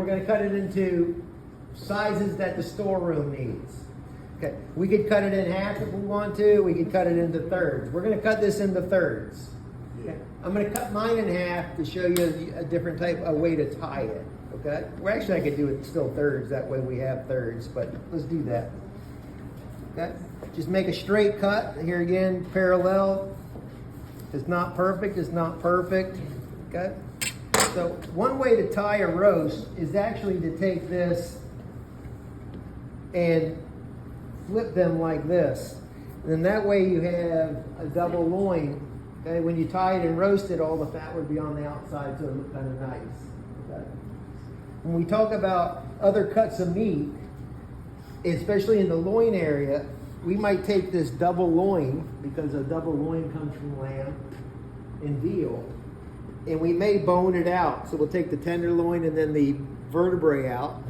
going to cut it into sizes that the storeroom needs. Okay, we could cut it in half if we want to. We could cut it into thirds. We're going to cut this into thirds. Okay, I'm going to cut mine in half to show you a different type of way to tie it. Okay, well, actually I could do it still thirds. That way we have thirds, but let's do that. Okay, just make a straight cut. Here again, parallel. It's not perfect. It's not perfect. Okay. So one way to tie a roast is actually to take this and flip them like this. And then that way you have a double loin. Okay, when you tie it and roast it, all the fat would be on the outside, so it look kind of nice. Okay. When we talk about other cuts of meat, especially in the loin area, we might take this double loin, because a double loin comes from lamb and veal, and we may bone it out. So we'll take the tenderloin and then the vertebrae out,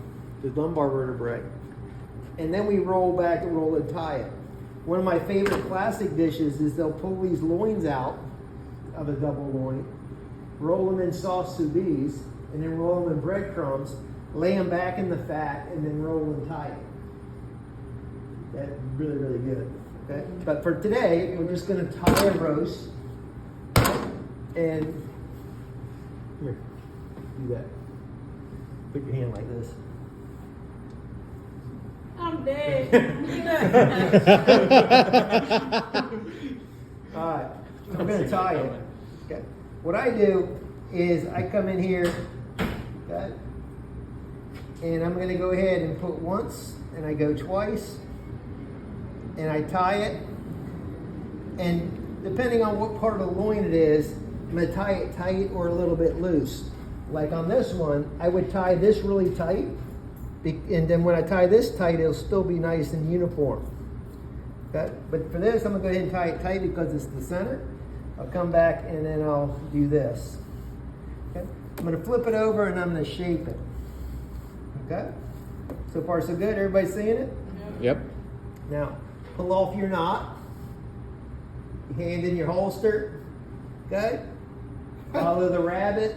the lumbar vertebrae, and then we roll and tie it. One of my favorite classic dishes is they'll pull these loins out of a double loin, roll them in soft sous vide, and then roll them in breadcrumbs, lay them back in the fat, and then roll and tie it. That's really, really good. Okay? But for today, we're just going to tie a roast. And here, do that. Put your hand like this. I'm dead. All right, I'm going to tie it. Okay. What I do is I come in here, okay, and I'm going to go ahead and put once, and I go twice, and I tie it. And depending on what part of the loin it is, I'm going to tie it tight or a little bit loose. Like on this one, I would tie this really tight, and then when I tie this tight, it'll still be nice and uniform. Okay? But for this, I'm going to go ahead and tie it tight because it's the center. I'll come back and then I'll do this. Okay? I'm going to flip it over and I'm going to shape it. Okay? So far so good? Everybody seeing it? Yep. Now, pull off your knot. Hand in your holster. Okay? Follow the rabbit.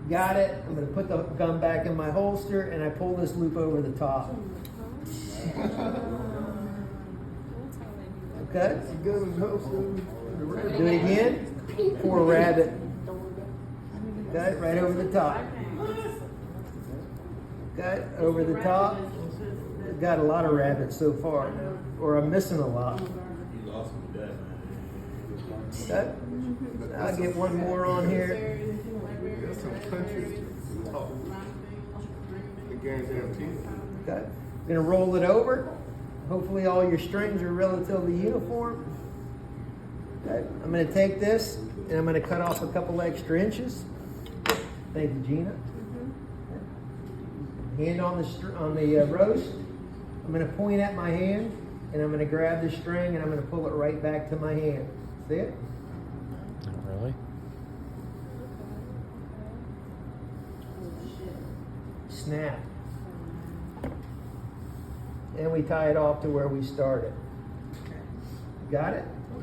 Got it. I'm going to put the gun back in my holster and I pull this loop over the top. Okay? Do it again. Pour rabbit. Okay? Right over the top. Okay? Over the top. Got a lot of rabbits so far. Or I'm missing a lot. Okay? I'll get one more on here. Okay. I'm going to roll it over. Hopefully all your strings are relatively uniform. Okay. I'm going to take this and I'm going to cut off a couple extra inches. Thank you, Gina. Hand on the roast. I'm going to point at my hand and I'm going to grab the string and I'm going to pull it right back to my hand. See it? Not really. Snap. And we tie it off to where we started. Got it?